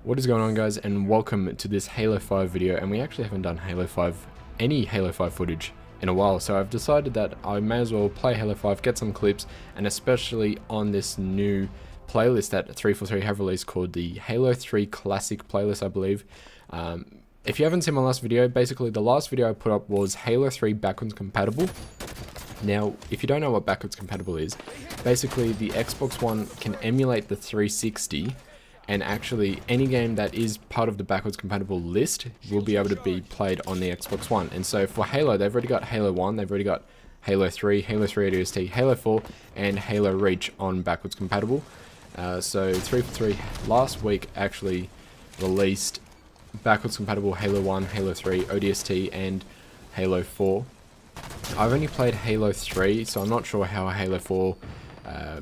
What is going on, guys, and welcome to this Halo 5 video. And we actually haven't done any Halo 5 footage in a while, so I've decided that I may as well play Halo 5, get some clips, and especially on this new playlist that 343 have released called the Halo 3 Classic playlist, I believe. If you haven't seen my last video, basically the last video I put up was Halo 3 backwards compatible. Now, if you don't know what backwards compatible is, basically the Xbox One can emulate the 360, and actually any game that is part of the backwards compatible list will be able to be played on the Xbox One. And so for Halo, they've already got Halo 1, they've already got Halo 3, Halo 3 ODST, Halo 4, and Halo Reach on backwards compatible. So 343 last week actually released backwards compatible Halo 1, Halo 3, ODST, and Halo 4. I've only played Halo 3, so I'm not sure how Halo 4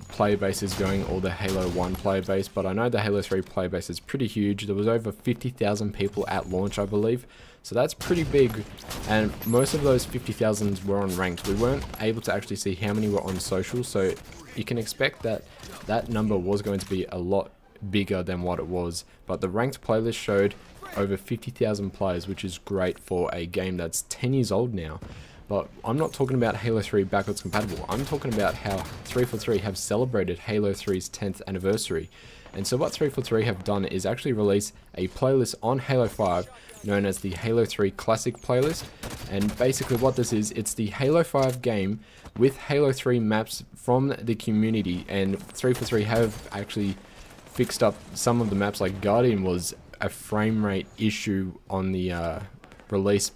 player base is going, or the Halo 1 player base, but I know the Halo 3 player base is pretty huge. There was over 50,000 people at launch, I believe, so that's pretty big, and most of those 50,000 were on ranked. We weren't able to actually see how many were on social, so you can expect that that number was going to be a lot bigger than what it was, but the ranked playlist showed over 50,000 players, which is great for a game that's 10 years old now. But I'm not talking about Halo 3 backwards compatible. I'm talking about how 343 have celebrated Halo 3's 10th anniversary. And so what 343 have done is actually release a playlist on Halo 5 known as the Halo 3 Classic playlist. And basically what this is, it's the Halo 5 game with Halo 3 maps from the community. And 343 have actually fixed up some of the maps, like Guardian was a frame rate issue on the release.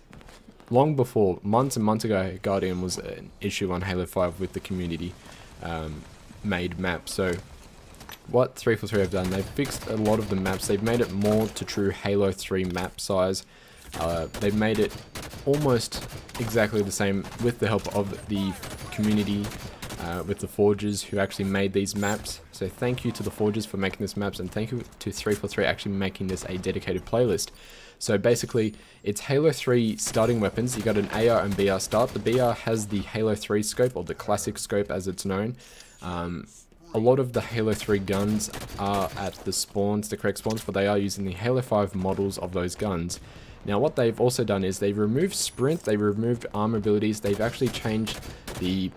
Long before, months and months ago, Guardian was an issue on Halo 5 with the community made maps. So what 343 have done, they've fixed a lot of the maps. They've made it more to true Halo 3 map size. They've made it almost exactly the same with the help of the community, with the forgers who actually made these maps. So thank you to the forgers for making these maps, and thank you to 343 actually making this a dedicated playlist. So basically, it's Halo 3 starting weapons. You got an AR and BR start. The BR has the Halo 3 scope, or the classic scope as it's known. A lot of the Halo 3 guns are at the spawns, the correct spawns, but they are using the Halo 5 models of those guns. Now what they've also done is they've removed sprint, they've removed armor abilities, they've actually changed the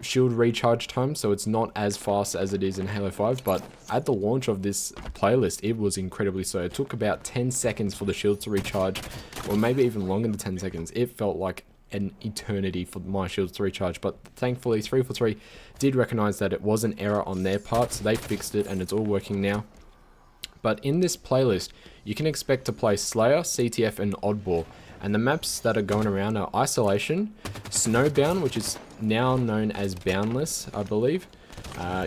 shield recharge time, so it's not as fast as it is in Halo 5, but at the launch of this playlist it was incredibly slow. It took about 10 seconds for the shield to recharge, or maybe even longer than 10 seconds. It felt like an eternity for my shields to recharge, but thankfully 343 did recognize that it was an error on their part, so they fixed it and it's all working now. But in this playlist you can expect to play Slayer, CTF, and Oddball. And the maps that are going around are Isolation, Snowbound, which is now known as Boundless, I believe.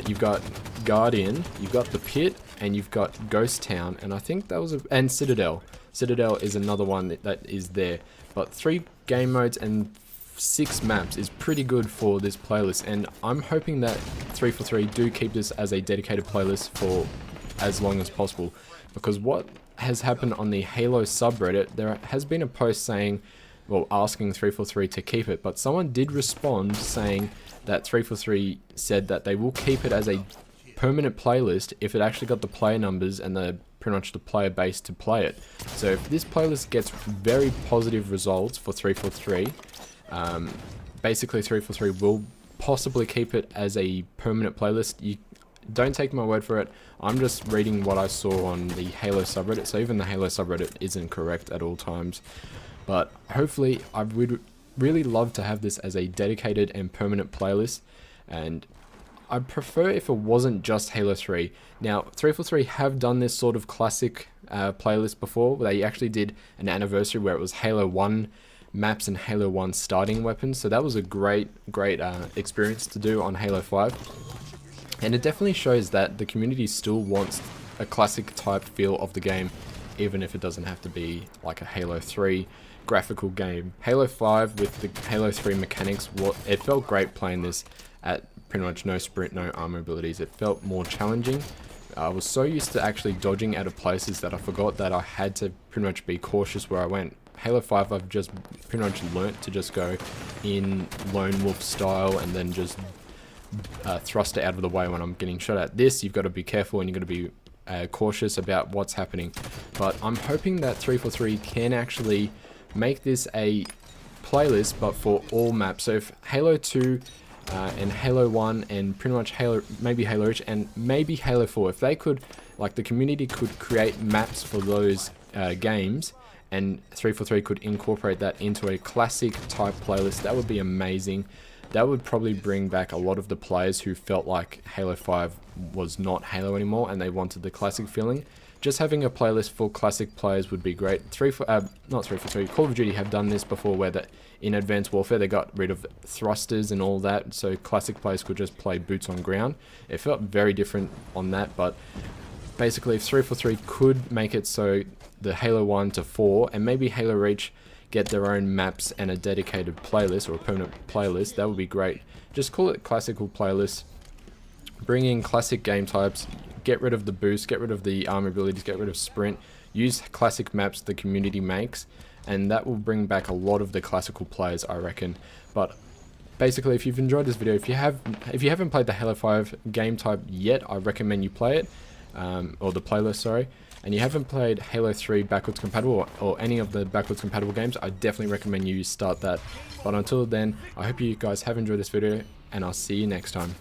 You've got Guardian, you've got The Pit, and you've got Ghost Town, and I think that was and Citadel. Citadel is another one that is there. But 3 game modes and 6 maps is pretty good for this playlist, and I'm hoping that 343 do keep this as a dedicated playlist for as long as possible, because what has happened on the Halo subreddit, there has been a post saying, well, asking 343 to keep it, but someone did respond saying that 343 said that they will keep it as a permanent playlist if it actually got the player numbers and the pretty much the player base to play it. So if this playlist gets very positive results for 343, basically 343 will possibly keep it as a permanent playlist. You don't take my word for it, I'm just reading what I saw on the Halo subreddit, so even the Halo subreddit isn't correct at all times. But hopefully, I would really love to have this as a dedicated and permanent playlist, and I'd prefer if it wasn't just Halo 3. Now, 343 have done this sort of classic playlist before. They actually did an anniversary where it was Halo 1 maps and Halo 1 starting weapons, so that was a great experience to do on Halo 5. And it definitely shows that the community still wants a classic type feel of the game, even if it doesn't have to be like a Halo 3 graphical game. Halo 5 with the Halo 3 mechanics, it felt great playing this at pretty much no sprint, no armor abilities. It felt more challenging. I was so used to actually dodging out of places that I forgot that I had to pretty much be cautious where I went. Halo 5 I've just pretty much learnt to just go in lone wolf style and then just thrust it out of the way when I'm getting shot at. This, you've got to be careful and you've got to be cautious about what's happening. But I'm hoping that 343 can actually make this a playlist, but for all maps. So if Halo 2 and Halo 1 and pretty much maybe Halo Reach and maybe Halo 4, if they could, like the community could create maps for those games, and 343 could incorporate that into a classic type playlist, that would be amazing. That would probably bring back a lot of the players who felt like Halo 5 was not Halo anymore and they wanted the classic feeling. Just having a playlist for classic players would be great. Not 343, Call of Duty have done this before, where in Advanced Warfare they got rid of thrusters and all that, so classic players could just play boots on ground. It felt very different on that, but basically if 343 could make it so the Halo 1 to 4 and maybe Halo Reach get their own maps and a dedicated playlist or a permanent playlist, that would be great. Just call it classical playlist, bring in classic game types, get rid of the boost, get rid of the armor abilities, get rid of sprint, use classic maps the community makes, and that will bring back a lot of the classical players, I reckon. But basically, if you've enjoyed this video, if you haven't played the Halo 5 game type yet, I recommend you play it, or the playlist, sorry. And you haven't played Halo 3 backwards compatible or any of the backwards compatible games, I definitely recommend you start that. But until then, I hope you guys have enjoyed this video, and I'll see you next time.